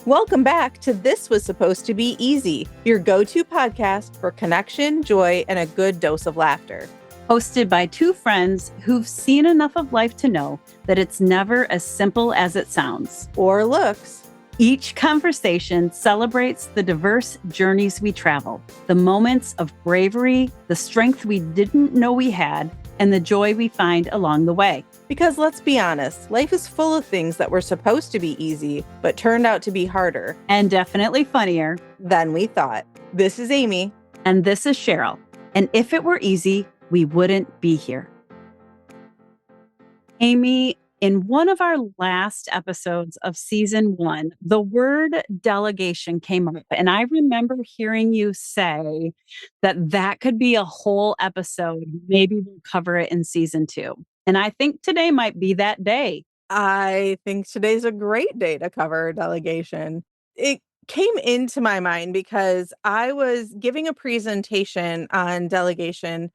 Welcome back to This Was Supposed to Be Easy, your go-to podcast for connection, joy, and a good dose of laughter. Hosted by two friends who've seen enough of life to know that it's never as simple as it sounds or looks. Each conversation celebrates the diverse journeys we travel, the moments of bravery, the strength we didn't know we had, and the joy we find along the way. Because let's be honest, life is full of things that were supposed to be easy, but turned out to be harder. And definitely funnier than we thought. This is Amy. And this is Cheryl. And if it were easy, we wouldn't be here. Amy, in one of our last episodes of season 1, the word delegation came up. And I remember hearing you say that could be a whole episode. Maybe we'll cover it in season 2. And I think today might be that day. I think today's a great day to cover delegation. It came into my mind because I was giving a presentation on delegation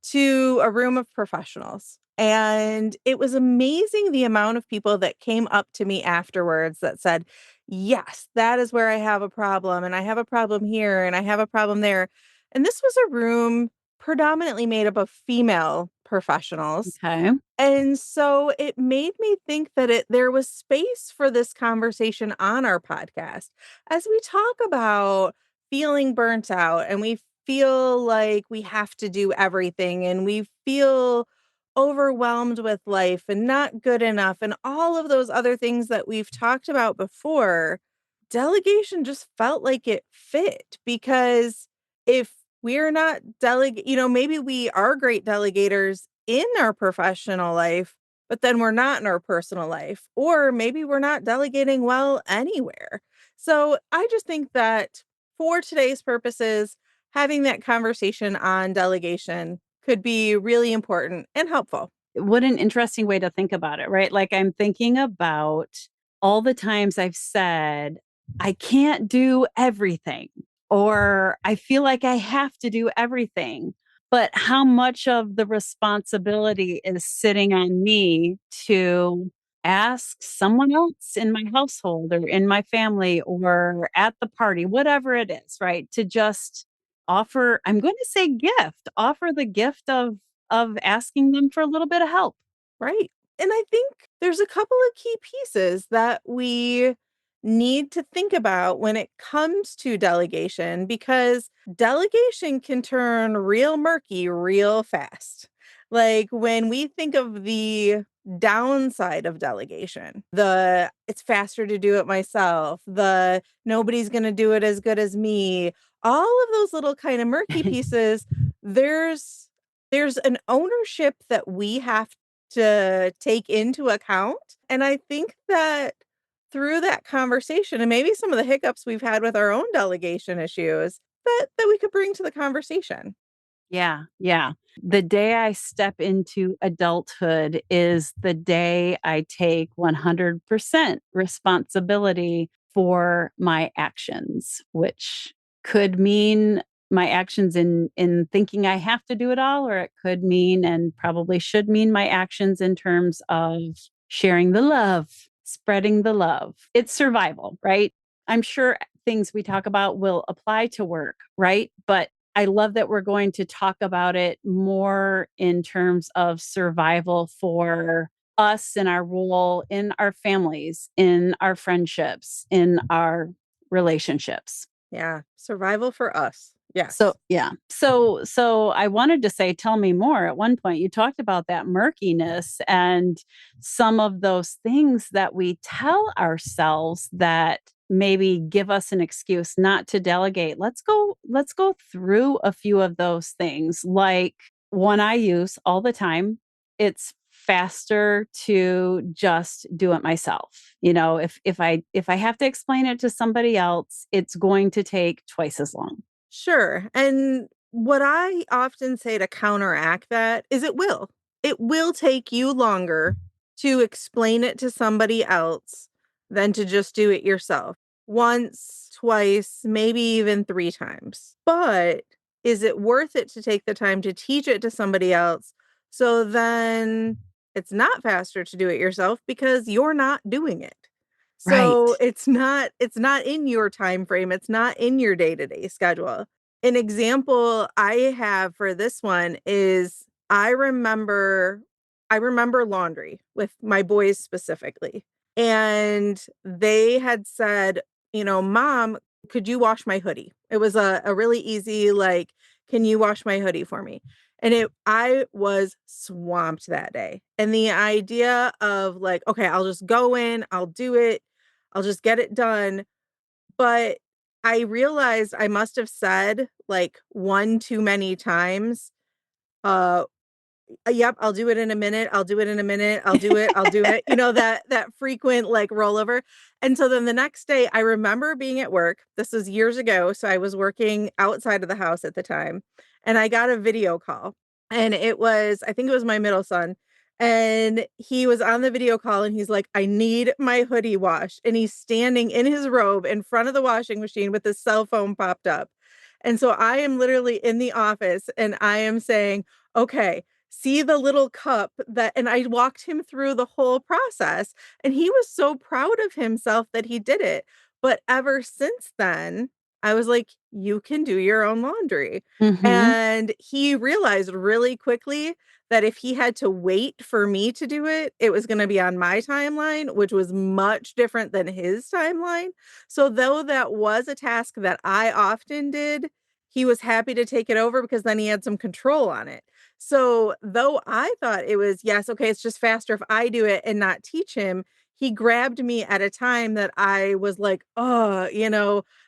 to a room of professionals. And it was amazing the amount of people that came up to me afterwards that said, yes, that is where I have a problem. And I have a problem here and I have a problem there. And this was a room predominantly made up of female professionals. Okay. And so it made me think that there was space for this conversation on our podcast as we talk about feeling burnt out and we feel like we have to do everything and we feel overwhelmed with life and not good enough and all of those other things that we've talked about before. Delegation just felt like it fit because if we're not maybe we are great delegators in our professional life, but then we're not in our personal life, or maybe we're not delegating well anywhere. So I just think that for today's purposes, having that conversation on delegation could be really important and helpful. What an interesting way to think about it, right? Like I'm thinking about all the times I've said, I can't do everything, or I feel like I have to do everything. But how much of the responsibility is sitting on me to ask someone else in my household or in my family or at the party, whatever it is, right? To just offer, I'm going to say offer the gift of asking them for a little bit of help. Right. And I think there's a couple of key pieces that we need to think about when it comes to delegation, because delegation can turn real murky real fast. Like when we think of the downside of delegation, it's faster to do it myself, nobody's going to do it as good as me, all of those little kind of murky pieces, there's an ownership that we have to take into account. And I think that through that conversation and maybe some of the hiccups we've had with our own delegation issues that we could bring to the conversation. Yeah. Yeah. The day I step into adulthood is the day I take 100% responsibility for my actions, which could mean my actions in thinking I have to do it all, or it could mean and probably should mean my actions in terms of sharing the love, spreading the love. It's survival, right? I'm sure things we talk about will apply to work, right? But I love that we're going to talk about it more in terms of survival for us and our role in our families, in our friendships, in our relationships. Yeah, survival for us. Yeah. So I wanted to say, tell me more. At one point, you talked about that murkiness and some of those things that we tell ourselves that maybe give us an excuse not to delegate. Let's go through a few of those things. Like one I use all the time, it's faster to just do it myself. You know, if I have to explain it to somebody else, it's going to take twice as long. Sure. And what I often say to counteract that is it will take you longer to explain it to somebody else than to just do it yourself. Once, twice, maybe even 3 times. But is it worth it to take the time to teach it to somebody else so then it's not faster to do it yourself because you're not doing it? So Right. it's not in your time frame, it's not in your day-to-day schedule. An example I have for this one is I remember laundry with my boys specifically. And they had said, "Mom, could you wash my hoodie?" It was a really easy, like, "Can you wash my hoodie for me?" And I was swamped that day. And the idea of like, okay, I'll just go in, I'll do it, I'll just get it done. But I realized I must have said like one too many times, uh, yep, I'll do it in a minute, I'll do it in a minute, I'll do it, that frequent, like, rollover, and so then the next day, I remember being at work, this was years ago, so I was working outside of the house at the time, and I got a video call, and I think it was my middle son, and he was on the video call, and he's like, "I need my hoodie washed," and he's standing in his robe in front of the washing machine with his cell phone popped up, and so I am literally in the office, and I am saying, "Okay, see the little cup that," and I walked him through the whole process, and he was so proud of himself that he did it. But ever since then, I was like, "You can do your own laundry." Mhm. And he realized really quickly that if he had to wait for me to do it, it was gonna be on my timeline, which was much different than his timeline. So though that was a task that I often did, he was happy to take it over because then he had some control on it. So, though I thought it was, yes, okay, it's just faster if I do it and not teach him, he grabbed me at a time that I was like, "Oh,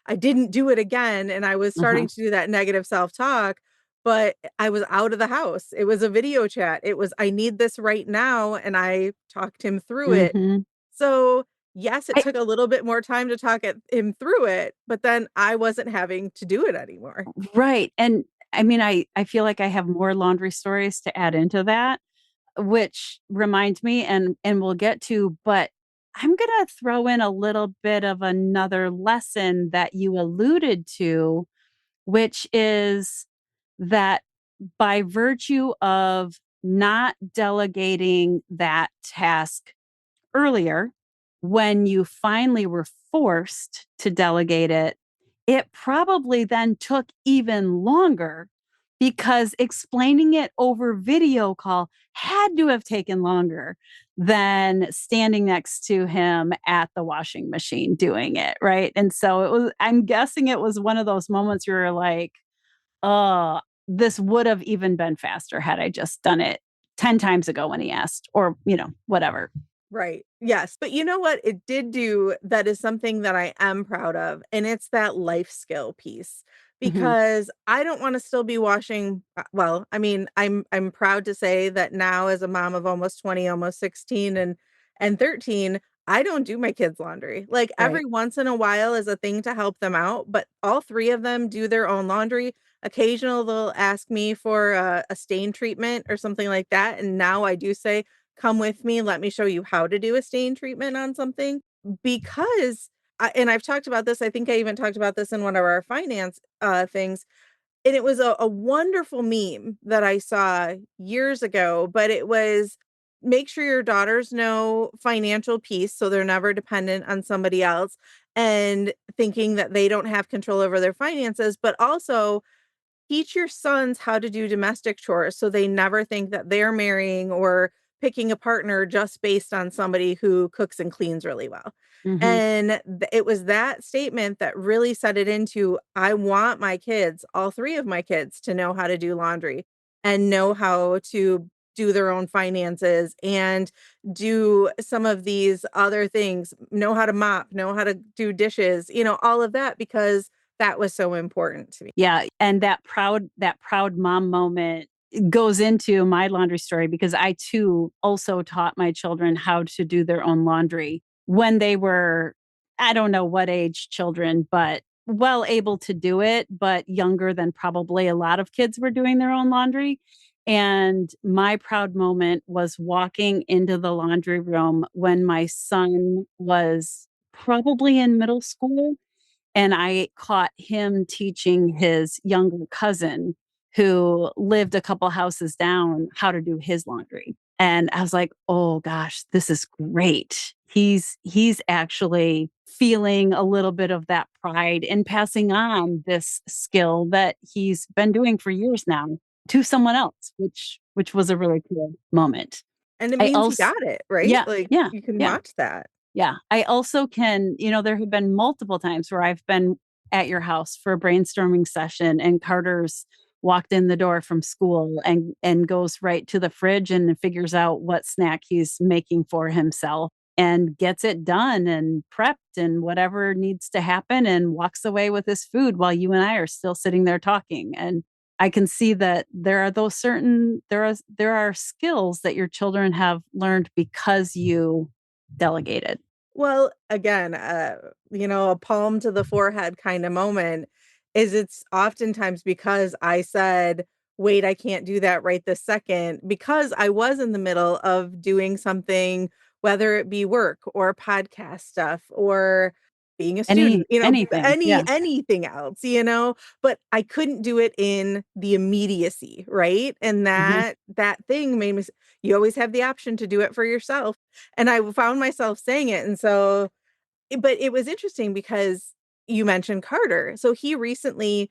I didn't do it again." And I was starting Uh-huh. to do that negative self-talk, but I was out of the house. It was a video chat. It was, "I need this right now." And I talked him through it. Mhm. So, yes, it I took a little bit more time to talk him through it, but then I wasn't having to do it anymore. Right, and I mean, I feel like I have more laundry stories to add into that, which reminds me and we'll get to, but I'm gonna throw in a little bit of another lesson that you alluded to, which is that by virtue of not delegating that task earlier, when you finally were forced to delegate it, it probably then took even longer because explaining it over video call had to have taken longer than standing next to him at the washing machine doing it, right? And so I'm guessing it was one of those moments where you're like, oh, this would have even been faster had I just done it 10 times ago when he asked, or, whatever. Right. Yes. But you know what it did do that is something that I am proud of, and it's that life skill piece. Mhm. Because I don't wanna still be washing, well, I mean, I'm proud to say that now as a mom of almost 20, almost 16 and 13, I don't do my kids' laundry. Like, Right. every once in a while is a thing to help them out, but all 3 of them do their own laundry. Occasional, they'll ask me for a stain treatment or something like that, and now I do say, "Come with me, let me show you how to do a stain treatment on something," because and I've talked about this, I think I even talked about this in one of our finance, things, and it was a wonderful meme that I saw years ago, but it was, "Make sure your daughters know financial peace so they're never dependent on somebody else and thinking that they don't have control over their finances, but also teach your sons how to do domestic chores so they never think that they're marrying or picking a partner just based on somebody who cooks and cleans really well." Mhm. And it was that statement that really set it into, I want my kids, all 3 of my kids, to know how to do laundry and know how to do their own finances and do some of these other things, know how to mop, know how to do dishes, all of that, because that was so important to me. Yeah, and that proud mom moment goes into my laundry story because I too also taught my children how to do their own laundry when they were, I don't know what age children, but well able to do it, but younger than probably a lot of kids were doing their own laundry. And my proud moment was walking into the laundry room when my son was probably in middle school, and I caught him teaching his younger cousin who lived a couple houses down how to do his laundry. And I was like, "Oh gosh, this is great." he's actually feeling a little bit of that pride and passing on this skill that he's been doing for years now to someone else, which was a really cool moment. And it I means he also got it, right? yeah, Like, yeah, you can yeah. watch that. Yeah. I also can, there have been multiple times where I've been at your house for a brainstorming session and Carter's walked in the door from school and goes right to the fridge and figures out what snack he's making for himself and gets it done and prepped and whatever needs to happen and walks away with his food while you and I are still sitting there talking. And I can see that there are skills that your children have learned because you delegated. Well, again, a palm to the forehead kind of moment is it's oftentimes because I said, wait, I can't do that right this second because I was in the middle of doing something, whether it be work or podcast stuff or being a student, Anything, yeah. anything else, but I couldn't do it in the immediacy, right? And Mhm. that thing made me you always have the option to do it for yourself. And I found myself saying it, and so but it was interesting because you mentioned Carter. So he recently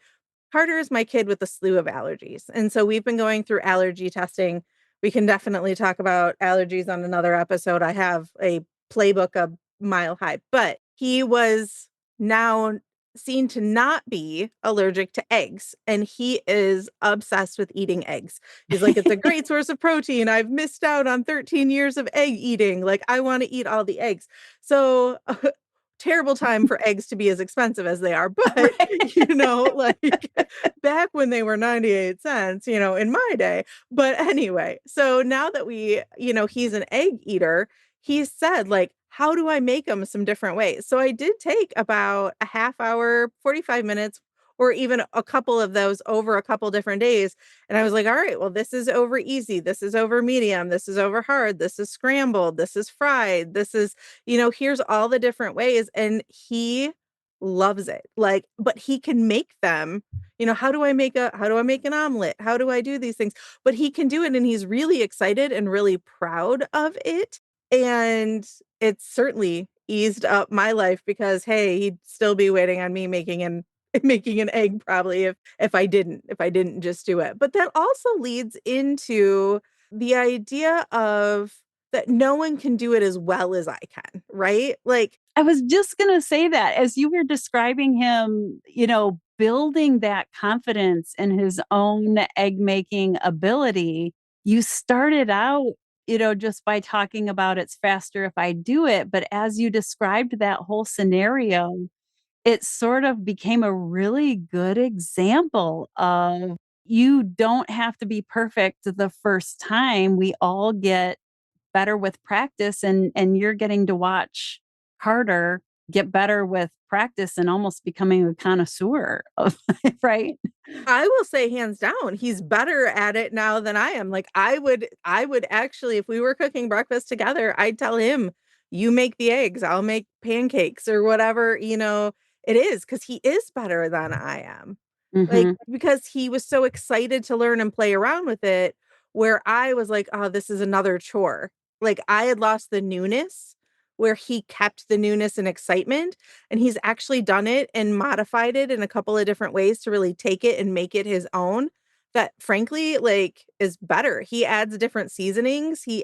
Carter is my kid with a slew of allergies, and so we've been going through allergy testing. We can definitely talk about allergies on another episode. I have a playbook a mile high, but he was now seen to not be allergic to eggs, and he is obsessed with eating eggs. He's like, "It's a great source of protein. I've missed out on 13 years of egg eating. Like, I wanna eat all the eggs." So, terrible time for eggs to be as expensive as they are, but, Right. like, back when they were 98 cents, in my day. But anyway, so now that he's an egg eater, he said, like, "How do I make them some different ways?" So I did take about a half hour, 45 minutes, or even a couple of those over a couple different days, and I was like, "All right, well, this is over easy, this is over medium, this is over hard, this is scrambled, this is fried, this is" here's all the different ways, and he loves it. Like, but he can make them. How do I make an omelet? How do I do these things? But he can do it and he's really excited and really proud of it. And it's certainly eased up my life because hey, he'd still be waiting on me making an making an egg probably if I didn't just do it. But that also leads into the idea of that no one can do it as well as I can, right? Like, I was just gonna say that as you were describing him, building that confidence in his own egg making ability, you started out, just by talking about it's faster if I do it. But as you described that whole scenario, it sort of became a really good example of you don't have to be perfect the first time. We all get better with practice and you're getting to watch Carter get better with practice and almost becoming a connoisseur of right? I will say hands down, he's better at it now than I am. Like I would actually if we were cooking breakfast together, I'd tell him, "You make the eggs, I'll make pancakes," or whatever, it is because he is better than I am. Like, Mhm. because he was so excited to learn and play around with it, where I was like, "Oh, this is another chore." Like, I had lost the newness where he kept the newness and excitement, and he's actually done it and modified it in a couple of different ways to really take it and make it his own that frankly, like, is better. He adds different seasonings, he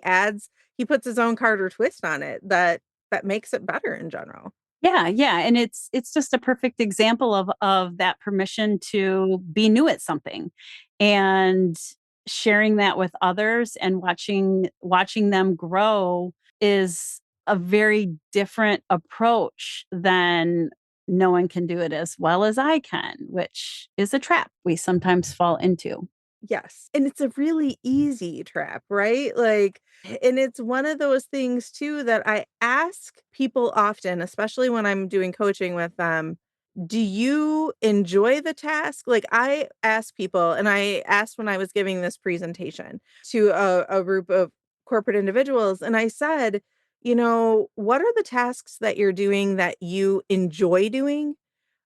puts his own Carter twist on it that makes it better in general. Yeah, yeah, and it's just a perfect example of that permission to be new at something and sharing that with others and watching them grow is a very different approach than no one can do it as well as I can, which is a trap we sometimes fall into. Yes, and it's a really easy trap, right? Like, and it's one of those things too that I ask people often, especially when I'm doing coaching with them, do you enjoy the task? Like, I ask people, and I asked when I was giving this presentation to a group of corporate individuals, and I said, what are the tasks that you're doing that you enjoy doing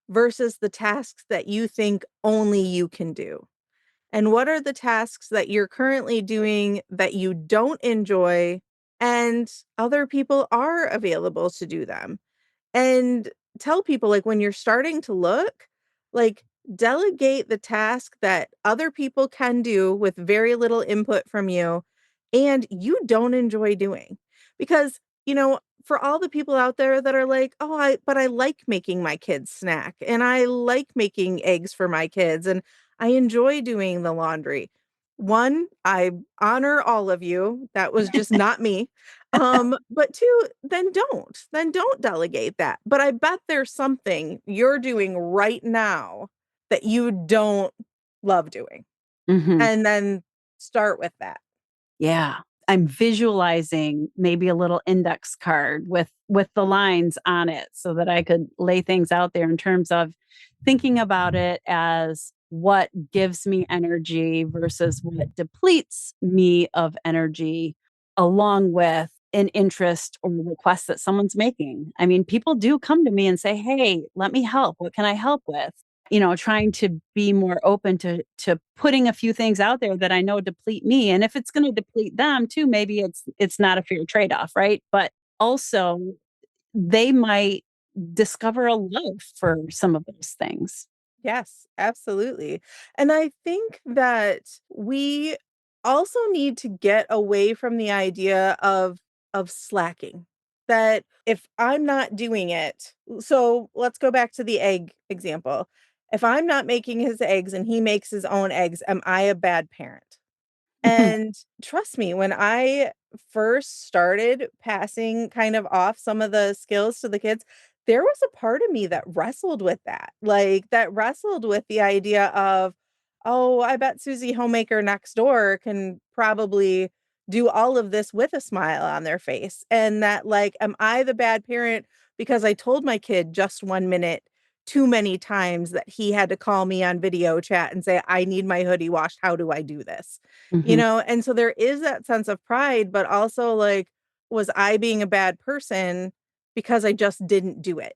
versus the tasks that you think only you can do? And what are the tasks that you're currently doing that you don't enjoy and other people are available to do them. And tell people, like, when you're starting to look, like, delegate the task that other people can do with very little input from you and you don't enjoy doing. Because, for all the people out there that are like, "Oh, I like making my kids snack and I like making eggs for my kids and I enjoy doing the laundry." One, I honor all of you. That was just not me. But two, then don't delegate that. But I bet there's something you're doing right now that you don't love doing. Mhm. And then start with that. Yeah. I'm visualizing maybe a little index card with the lines on it so that I could lay things out there in terms of thinking about it as what gives me energy versus what depletes me of energy, along with an interest or request that someone's making. I mean, people do come to me and say, "Hey, let me help. What can I help with?" Trying to be more open to putting a few things out there that I know deplete me. And if it's going to deplete them too, maybe it's not a fair trade-off, right? But also they might discover a love for some of those things. Yes, absolutely. And I think that we also need to get away from the idea of slacking. That if I'm not doing it, so let's go back to the egg example. If I'm not making his eggs and he makes his own eggs, am I a bad parent? And trust me, when I first started passing kind of off some of the skills to the kids, there was a part of me that wrestled with that. Like, that wrestled with the idea of, oh, I bet Susie Homemaker next door can probably do all of this with a smile on their face. And that, like, am I the bad parent because I told my kid just 1 minute too many times that he had to call me on video chat and say, I need my hoodie washed. How do I do this? Mhm. And so there is that sense of pride, but also, like, was I being a bad person because I just didn't do it?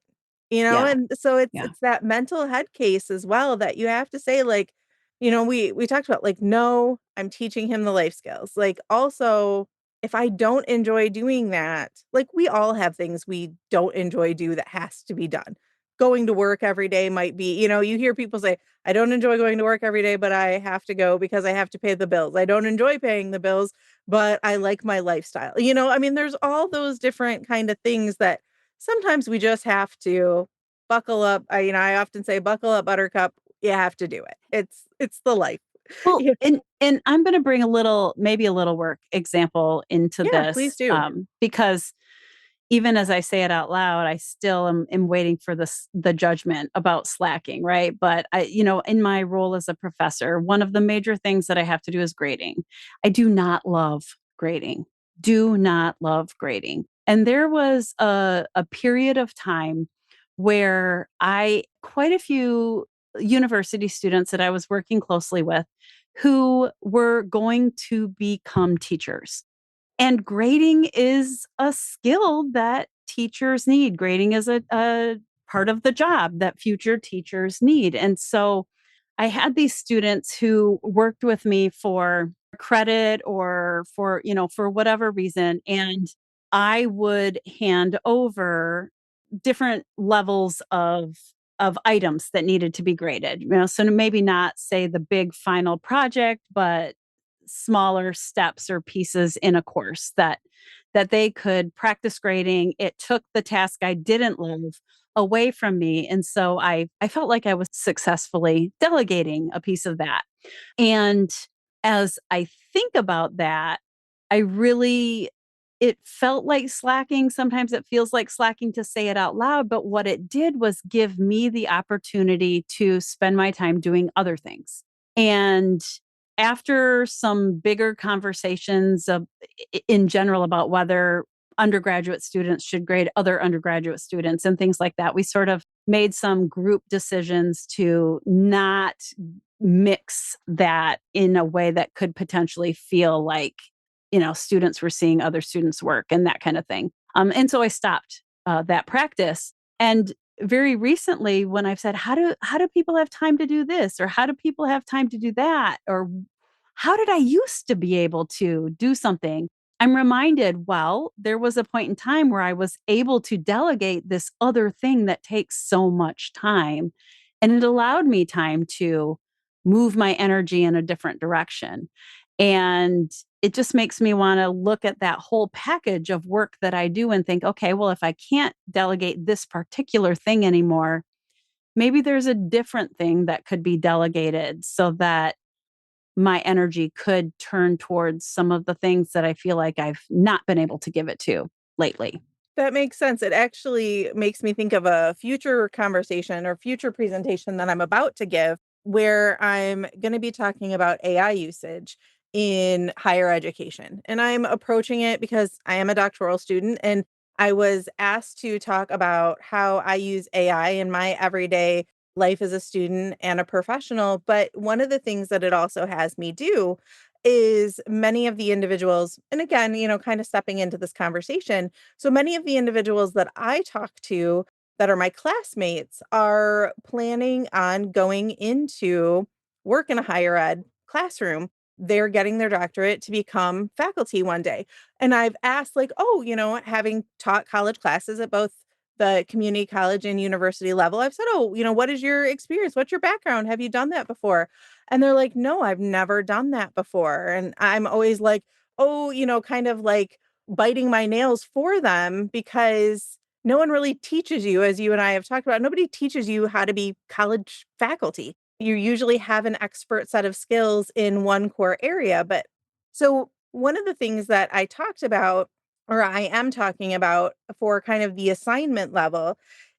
Yeah. And so it's Yeah. it's that mental head case as well that you have to say, like, we talked about, like, no, I'm teaching him the life skills. Like, also, if I don't enjoy doing that, like, we all have things we don't enjoy do that has to be done. Going to work every day might be, you hear people say, I don't enjoy going to work every day, but I have to go because I have to pay the bills. I don't enjoy paying the bills, but I like my lifestyle. I mean, there's all those different kind of things that sometimes we just have to buckle up. I often say, buckle up, buttercup. You have to do it. It's the life. Well, Yeah, and I'm going to bring maybe a little work example into yeah, please this, do. because even as I say it out loud, I still am waiting for the judgment about slacking, right? But in my role as a professor, one of the major things that I have to do is grading. I do not love grading. Do not love grading. And there was a period of time where quite a few university students that I was working closely with who were going to become teachers. And grading is a skill that teachers need. Grading is a part of the job that future teachers need. And so I had these students who worked with me for credit or for whatever reason. And I would hand over different levels of items that needed to be graded. So maybe not say the big final project, but smaller steps or pieces in a course that they could practice grading. It took the task I didn't love away from me. And so I felt like I was successfully delegating a piece of that. And as I think about that, I really it felt like slacking. Sometimes it feels like slacking to say it out loud, but what it did was give me the opportunity to spend my time doing other things. And after some bigger conversations in general about whether undergraduate students should grade other undergraduate students and things like that, we sort of made some group decisions to not mix that in a way that could potentially feel like students were seeing other students work and that kind of thing. And so I stopped that practice. And very recently, when I've said, how do people have time to do this, or how do people have time to do that, or how did I used to be able to do something, I'm reminded, well, there was a point in time where I was able to delegate this other thing that takes so much time. And it allowed me time to move my energy in a different direction. And it just makes me want to look at that whole package of work that I do and think, okay, well, if I can't delegate this particular thing anymore, maybe there's a different thing that could be delegated so that my energy could turn towards some of the things that I feel like I've not been able to give it to lately. That makes sense. It actually makes me think of a future conversation or future presentation that I'm about to give, where I'm going to be talking about AI usage in higher education. And I'm approaching it because I am a doctoral student and I was asked to talk about how I use AI in my everyday life as a student and a professional. But one of the things that it also has me do is many of the individuals, and again, kind of stepping into this conversation, so many of the individuals that I talk to that are my classmates are planning on going into work in a higher ed classroom. They're getting their doctorate to become faculty one day. And I've asked, like, oh, having taught college classes at both the community college and university level, I've said, oh, what is your experience? What's your background? Have you done that before? And they're like, no, I've never done that before. And I'm always like, oh, kind of like, biting my nails for them because no one really teaches you, as you and I have talked about, nobody teaches you how to be college faculty. You usually have an expert set of skills in one core area. But so one of the things that I talked about, or I am talking about for kind of the assignment level,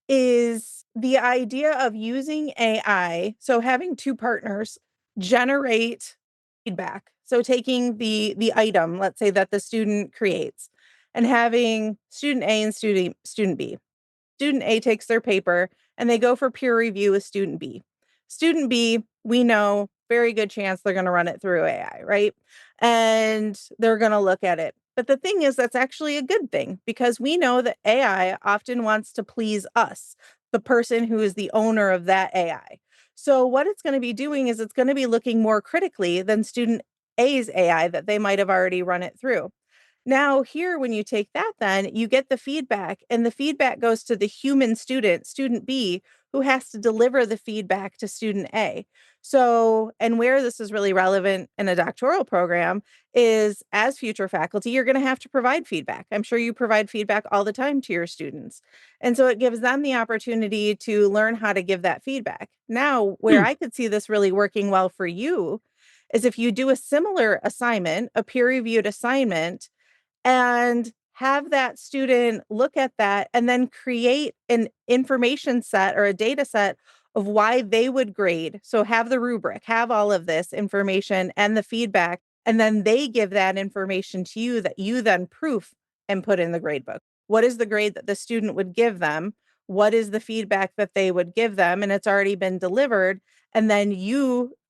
is the idea of using AI. So having two partners generate feedback. So taking the item, let's say that the student creates, and having student A and student B. Student A takes their paper and they go for peer review with student B. Student B, we know, very good chance they're going to run it through AI, right? And they're going to look at it. But the thing is, that's actually a good thing because we know that AI often wants to please us, the person who is the owner of that AI. So, what it's going to be doing is it's going to be looking more critically than student A's AI that they might have already run it through. Now, here, when you take that, then you get the feedback, and the feedback goes to the human student, student B, who has to deliver the feedback to student A. So, and where this is really relevant in a doctoral program is as future faculty, you're going to have to provide feedback. I'm sure you provide feedback all the time to your students. And so it gives them the opportunity to learn how to give that feedback. Now, where Hmm. I could see this really working well for you is if you do a similar assignment, a peer reviewed assignment, and have that student look at that and then create an information set or a data set of why they would grade. So have the rubric, have all of this information and the feedback, and then they give that information to you that you then proof and put in the grade book. What is the grade that the student would give them? What is the feedback that they would give them? And it's already been delivered. And then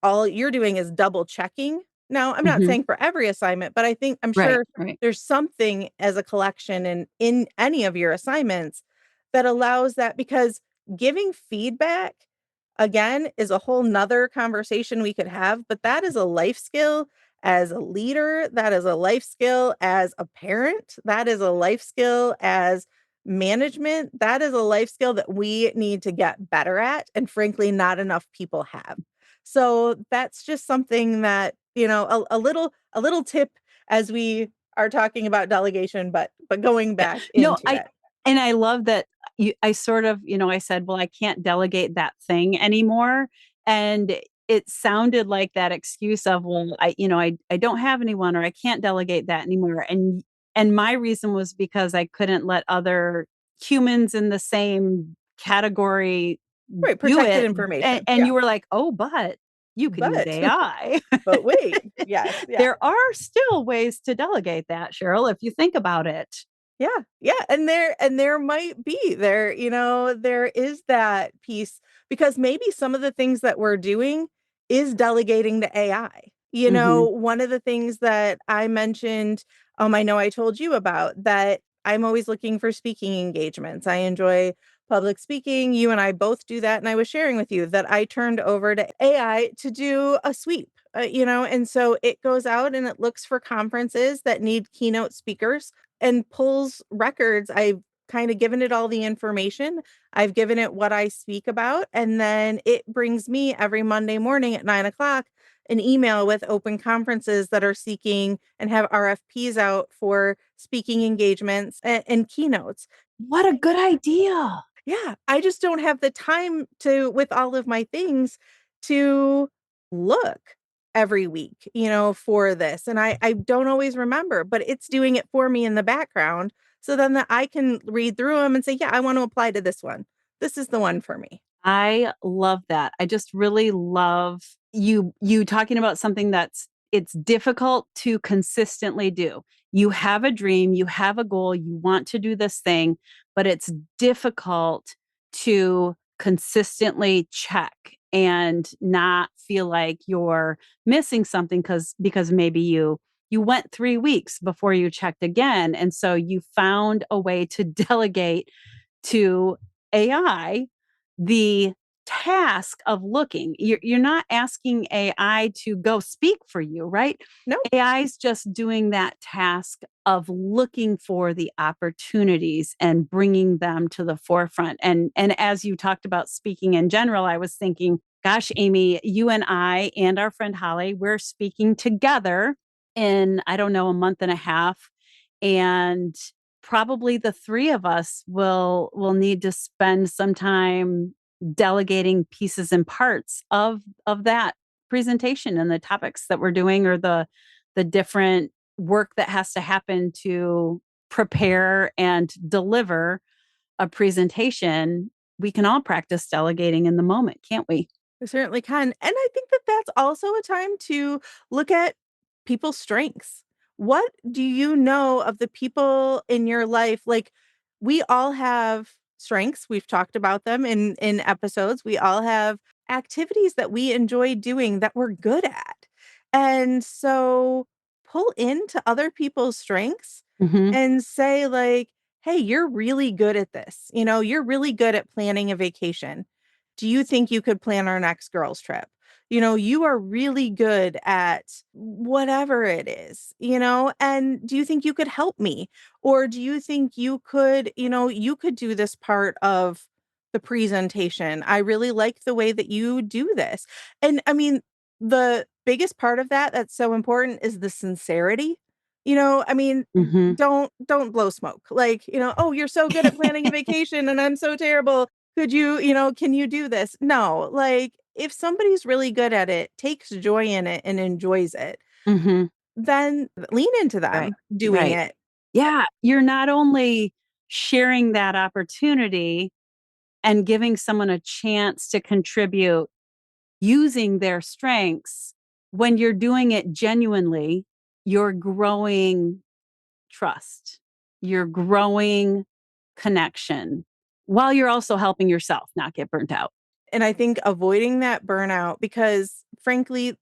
all you're doing is double checking. Now, I'm not Hmm. saying for every assignment, but I'm Right, sure right. there's something as a collection in any of your assignments that allows that, because giving feedback again is a whole nother conversation we could have, but that is a life skill as a leader, that is a life skill as a parent, that is a life skill as management, that is a life skill that we need to get better at, and frankly not enough people have. So that's just something that, a little tip as we are talking about delegation, but going Yeah. back No, into it. I love that I sort of, I said, well, I can't delegate that thing anymore. And it sounded like that excuse of, well, I don't have anyone or I can't delegate that anymore. And my reason was because I couldn't let other humans in the same category Right, do protected it. information. And Yeah. you were like, oh, but you can use But AI. but wait, yes, yeah. There are still ways to delegate that, Cheryl, if you think about it. Yeah, yeah, and there might be there is that piece because maybe some of the things that we're doing is delegating to AI. Hmm. One of the things that I mentioned, I know I told you about that I'm always looking for speaking engagements. I enjoy public speaking. You and I both do that. And I was sharing with you that I turned over to AI to do a sweep, and so it goes out and it looks for conferences that need keynote speakers and pulls records. I've kind of given it all the information. I've given it what I speak about. And then it brings me every Monday morning at 9 o'clock an email with open conferences that are seeking and have RFPs out for speaking engagements and keynotes. What a good idea. Yeah, I just don't have the time to, with all of my things, to look every week, for this. And I don't always remember, but it's doing it for me in the background so then that I can read through them and say, yeah, I want to apply to this one. This is the one for me. I love that. I just really love you talking about something it's difficult to consistently do. You have a dream, you have a goal, you want to do this thing, but it's difficult to consistently check and not feel like you're missing something because maybe you went 3 weeks before you checked again, and so you found a way to delegate to AI the task of looking. You're not asking AI to go speak for you, right? No, AI is just doing that task of looking for the opportunities and bringing them to the forefront. And as you talked about speaking in general, I was thinking, gosh, Amy, you and I and our friend Holly, we're speaking together in, I don't know, a month and a half. And probably the three of us will need to spend some time delegating pieces and parts of that presentation and the topics that we're doing, or the different work that has to happen to prepare and deliver a presentation. We can all practice delegating in the moment, can't we? we certainly can. And I think that that's also a time to look at people's strengths. What do you know of the people in your life? Like, we all have strengths. We've talked about them in episodes. We all have activities that we enjoy doing that we're good at. And so pull into other people's strengths Hmm. and say like, "Hey, you're really good at this. You're really good at planning a vacation. Do you think you could plan our next girls trip? You are really good at whatever it is, and do you think you could help me? Or do you think you could do this part of the presentation? I really like the way that you do this." And I mean, the biggest part of that that's so important is the sincerity. I mean, Hmm. don't blow smoke. Like, "Oh, you're so good at planning a vacation and I'm so terrible. Can you do this?" No, like, if somebody's really good at it, takes joy in it, and enjoys it, Hmm. then lean into Right. them doing Right. it. Yeah. You're not only sharing that opportunity and giving someone a chance to contribute using their strengths, when you're doing it genuinely, you're growing trust, you're growing connection while you're also helping yourself not get burnt out. And I think avoiding that burnout because, frankly,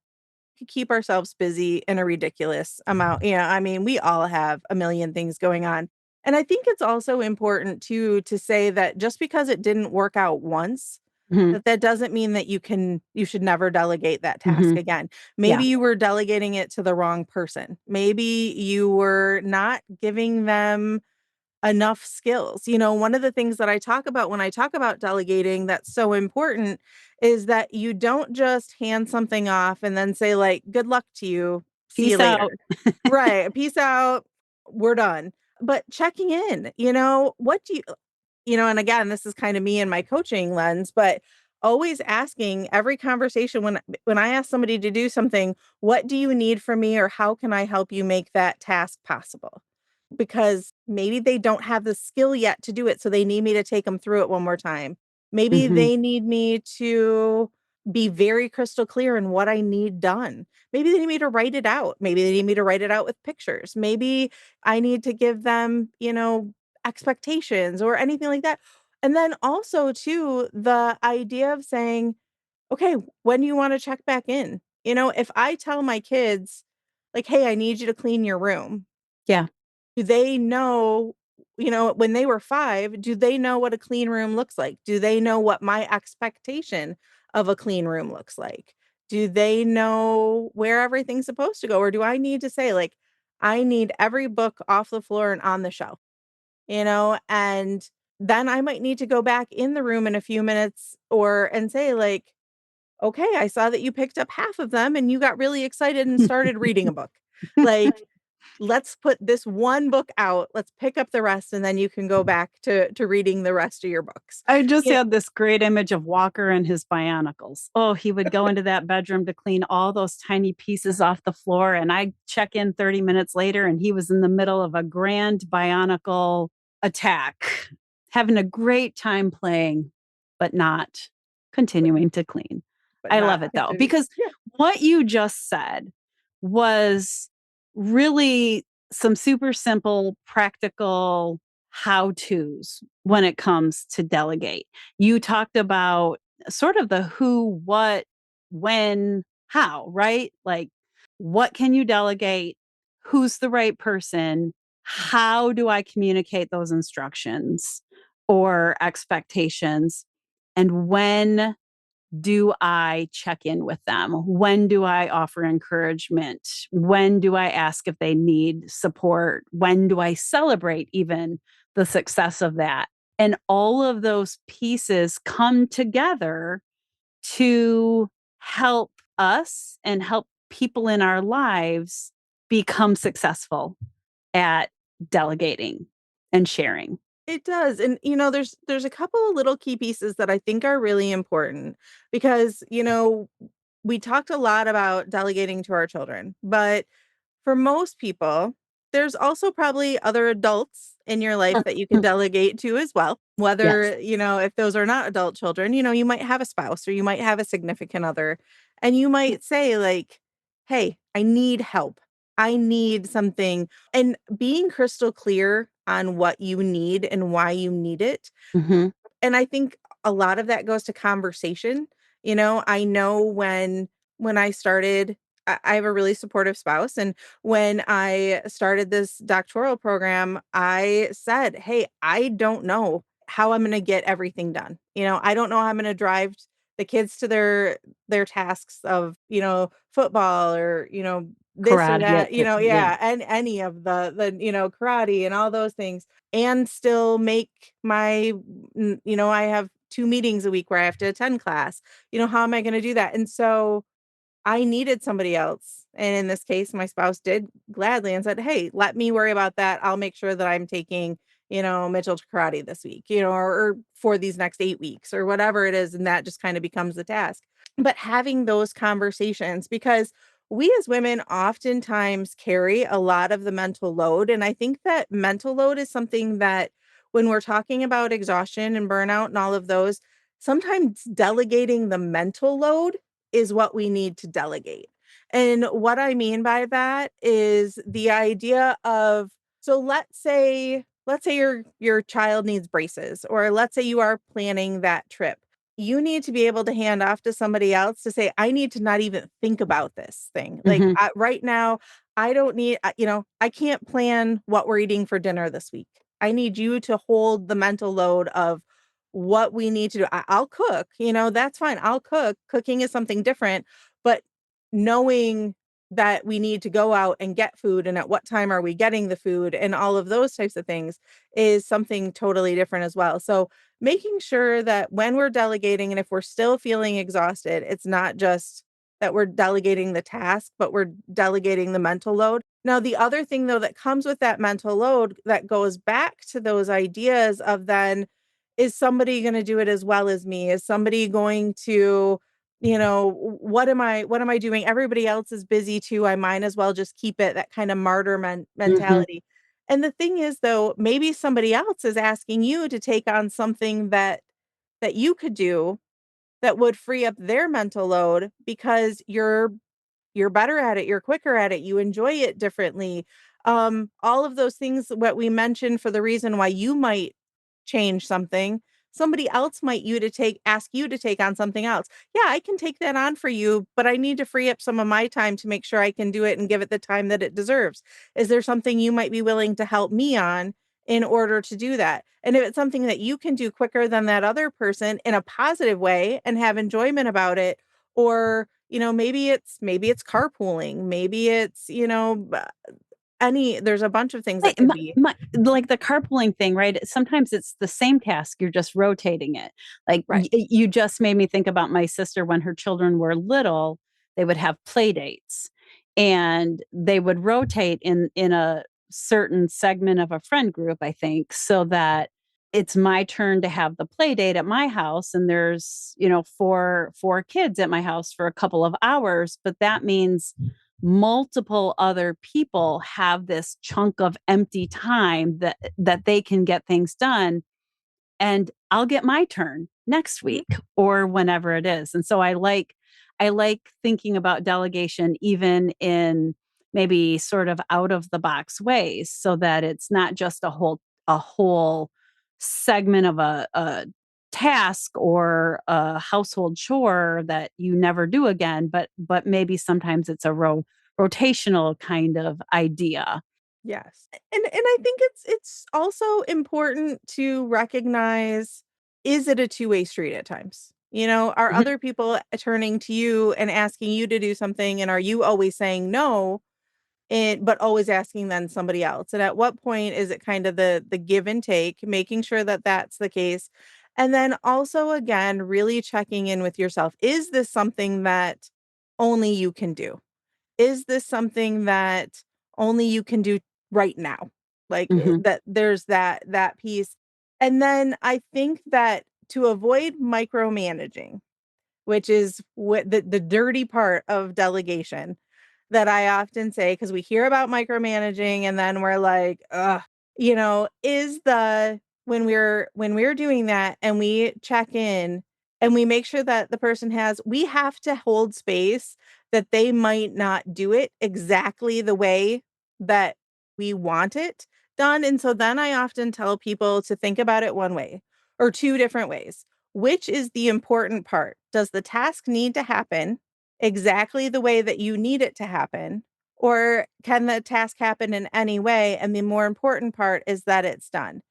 we keep ourselves busy in a ridiculous amount. I mean, we all have a million things going on. And I think it's also important to say that just because it didn't work out once, Hmm. that doesn't mean that you should never delegate that task Hmm. again. Yeah. Maybe you were delegating it to the wrong person. Maybe you were not giving them enough skills. One of the things that I talk about when I talk about delegating that's so important is that you don't just hand something off and then say like, "Good luck to you. See you Peace out. later." Right. "Peace out. We're done." But checking in, what do and again, this is kind of me and my coaching lens, but always asking every conversation when I ask somebody to do something, "What do you need from me or how can I help you make that task possible?" Because maybe they don't have the skill yet to do it, so they need me to take them through it one more time. Maybe Hmm. they need me to be very crystal clear in what I need done. Maybe they need me to write it out. Maybe they need me to write it out with pictures. Maybe I need to give them, expectations or anything like that. And then also too, the idea of saying, "Okay, when do you wanna check back in?" If I tell my kids, like, "Hey, I need you to clean your room." Yeah. Do they know, when they were 5, do they know what a clean room looks like? Do they know what my expectation of a clean room looks like? Do they know where everything's supposed to go? Or do I need to say, like, I need every book off the floor and on the shelf, and then I might need to go back in the room in a few minutes and say, like, okay, I saw that you picked up half of them and you got really excited and started reading a book. Like, let's put this one book out. Let's pick up the rest, and then you can go back to reading the rest of your books. I just Yeah, had this great image of Walker and his Bionicles. Oh, he would go into that bedroom to clean all those tiny pieces off the floor. And I check in 30 minutes later, and he was in the middle of a grand Bionicle attack, having a great time playing, but not continuing to clean. but I not love it though, continue. because Yeah, what you just said was really some super simple, practical how to's when it comes to delegate. You talked about sort of the who, what, when, how, right? Like, what can you delegate? Who's the right person? How do I communicate those instructions or expectations? And when do I check in with them? When do I offer encouragement? When do I ask if they need support? When do I celebrate even the success of that? And all of those pieces come together to help us and help people in our lives become successful at delegating and sharing. it does. And there's a couple of little key pieces that I think are really important because, we talked a lot about delegating to our children, but for most people, there's also probably other adults in your life that you can delegate to as well. Yes. Whether, if those are not adult children, you might have a spouse or you might have a significant other, and you might say, like, hey, I need help. I need something. And being crystal clear on what you need and why you need it, Mhm. and I think a lot of that goes to conversation. I know when I started, I have a really supportive spouse, and when I started this doctoral program, I said, "Hey, I don't know how I'm going to get everything done. I don't know how I'm going to drive the kids to their tasks of, football or, this or Karate that, yeah. yeah, and any of the karate and all those things, and still make I have 2 meetings a week where I have to attend class. How am I gonna do that? And so I needed somebody else. And in this case, my spouse did gladly and said, "Hey, let me worry about that. I'll make sure that I'm taking, Mitchell to karate this week, or for these next 8 weeks or whatever it is." And that just kind of becomes the task. But having those conversations, because we as women oftentimes carry a lot of the mental load. And I think that mental load is something that when we're talking about exhaustion and burnout and all of those, sometimes delegating the mental load is what we need to delegate. And what I mean by that is the idea of, so let's say your child needs braces, or let's say you are planning that trip. You need to be able to hand off to somebody else to say, I need to not even think about this thing. Like, Mhm. right now, I don't need, I can't plan what we're eating for dinner this week. I need you to hold the mental load of what we need to do. I'll cook, that's fine. I'll cook. Cooking is something different, but knowing that we need to go out and get food and at what time are we getting the food and all of those types of things is something totally different as well. So making sure that when we're delegating and if we're still feeling exhausted, it's not just that we're delegating the task, but we're delegating the mental load. Now, the other thing though that comes with that mental load that goes back to those ideas of then, is somebody going to do it as well as me? Is somebody going to, what am I doing? Everybody else is busy too. I might as well just keep it, that kind of martyr Mhm. mentality. And the thing is though, maybe somebody else is asking you to take on something that you could do that would free up their mental load because you're better at it, you're quicker at it, you enjoy it differently. All of those things what we mentioned for the reason why you might change something, somebody else might ask you to take on something else. Yeah, I can take that on for you, but I need to free up some of my time to make sure I can do it and give it the time that it deserves. Is there something you might be willing to help me on in order to do that. And if it's something that you can do quicker than that other person in a positive way and have enjoyment about it, or, maybe it's carpooling, maybe it's, there's a bunch of things that Like, could be. like the carpooling thing, right? Sometimes it's the same task, you're just rotating it. Like, Right. you just made me think about my sister when her children were little, they would have play dates, and they would rotate in a certain segment of a friend group, I think, so that it's my turn to have the play date at my house, and there's, four kids at my house for a couple of hours, but that means multiple other people have this chunk of empty time that they can get things done, and I'll get my turn next Mhm. week or whenever it is. And so I like thinking about delegation even in maybe sort of out of the box ways, so that it's not just a whole segment of a task or a household chore that you never do again, but maybe sometimes it's a rotational kind of idea. Yes. And I think it's also important to recognize, is it a two-way street at times? Are Mhm. other people turning to you and asking you to do something, and are you always saying no, but always asking then somebody else? And at what point is it kind of the give and take, making sure that that's the case? And then also, again, really checking in with yourself. Is this something that only you can do? Is this something that only you can do right now? Like, Mhm. that there's that piece. And then I think that to avoid micromanaging, which is what the dirty part of delegation, that I often say, because we hear about micromanaging and then we're like, ugh, is the when we're doing that and we check in and we make sure that the person we have to hold space that they might not do it exactly the way that we want it done. And so then I often tell people to think about it one way or two different ways. Which is the important part? Does the task need to happen exactly the way that you need it to happen? Or can the task happen in any way? And the more important part is that it's done.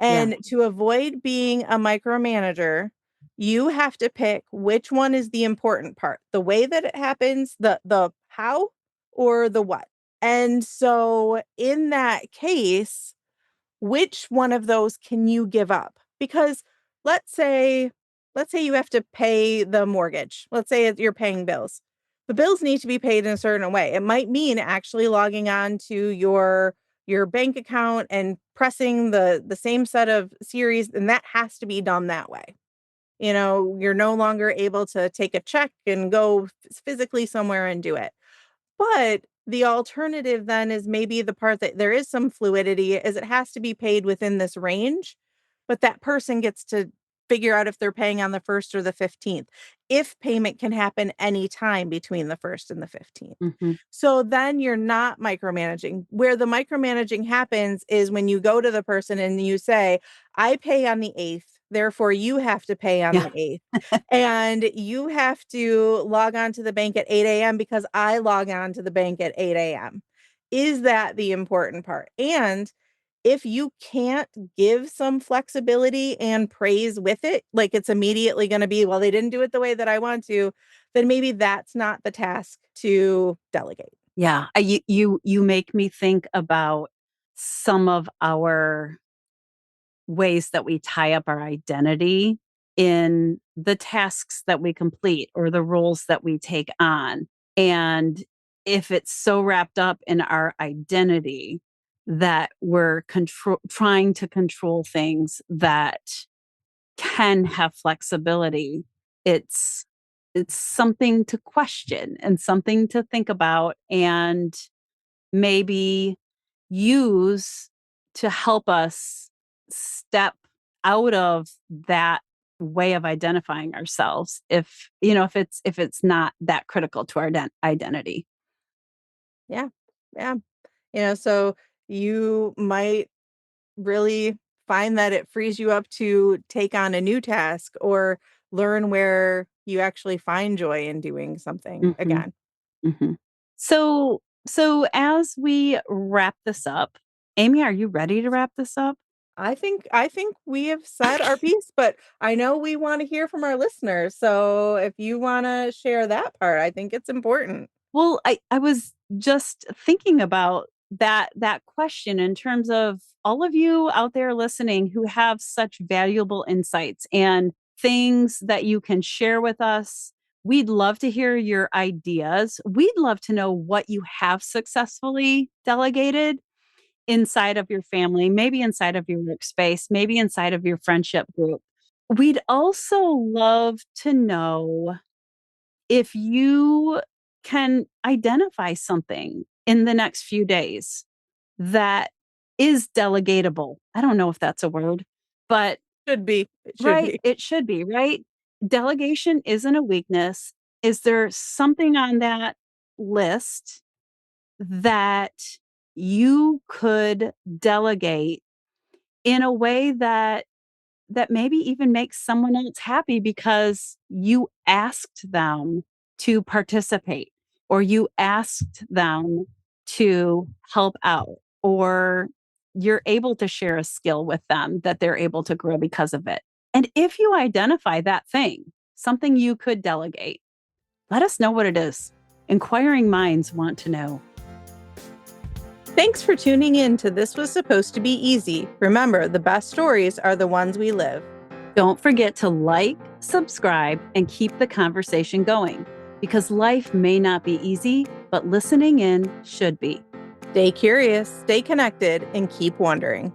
Yeah. And to avoid being a micromanager, you have to pick which one is the important part, the way that it happens, the how, or the what. And so in that case, which one of those can you give up? Because let's say let's say you have to pay the mortgage. Let's say you're paying bills. The bills need to be paid in a certain way. It might mean actually logging on to your bank account and pressing the same set of series, and that has to be done that way. You're no longer able to take a check and go physically somewhere and do it. But the alternative then is maybe the part that there is some fluidity is it has to be paid within this range, but that person gets to figure out if they're paying on the 1st or the 15th, if payment can happen anytime between the 1st and the 15th. Mhm. So then you're not micromanaging. Where the micromanaging happens is when you go to the person and you say, I pay on the 8th, therefore you have to pay on Yeah. the 8th. And you have to log on to the bank at 8 a.m. because I log on to the bank at 8 a.m. Is that the important part? And if you can't give some flexibility and praise with it, like it's immediately going to be, well, they didn't do it the way that I want to, then maybe that's not the task to delegate. Yeah, you make me think about some of our ways that we tie up our identity in the tasks that we complete or the roles that we take on. And if it's so wrapped up in our identity that we're trying to control things that can have flexibility, it's it's something to question and something to think about and maybe use to help us step out of that way of identifying ourselves, if it's not that critical to our identity. Yeah. Yeah. So you might really find that it frees you up to take on a new task or learn where you actually find joy in doing something Mhm. again. Mhm. So as we wrap this up, Amy, are you ready to wrap this up? I think we have said our piece, but I know we want to hear from our listeners. So if you want to share that part, I think it's important. Well, I was just thinking about that question in terms of all of you out there listening who have such valuable insights and things that you can share with us. We'd love to hear your ideas. We'd love to know what you have successfully delegated inside of your family, maybe inside of your workspace, maybe inside of your friendship group. We'd also love to know if you can identify something in the next few days that is delegatable. I don't know if that's a word, but Should be. It should right, be. it should be, right? Delegation isn't a weakness. Is there something on that list that you could delegate in a way that maybe even makes someone else happy because you asked them to participate or you asked them to help out or you're able to share a skill with them that they're able to grow because of it. And if you identify that thing, something you could delegate, let us know what it is. Inquiring minds want to know. Thanks for tuning in to This Was Supposed to Be Easy. Remember, the best stories are the ones we live. Don't forget to like, subscribe, and keep the conversation going because life may not be easy, but listening in should be. Stay curious, stay connected, and keep wondering.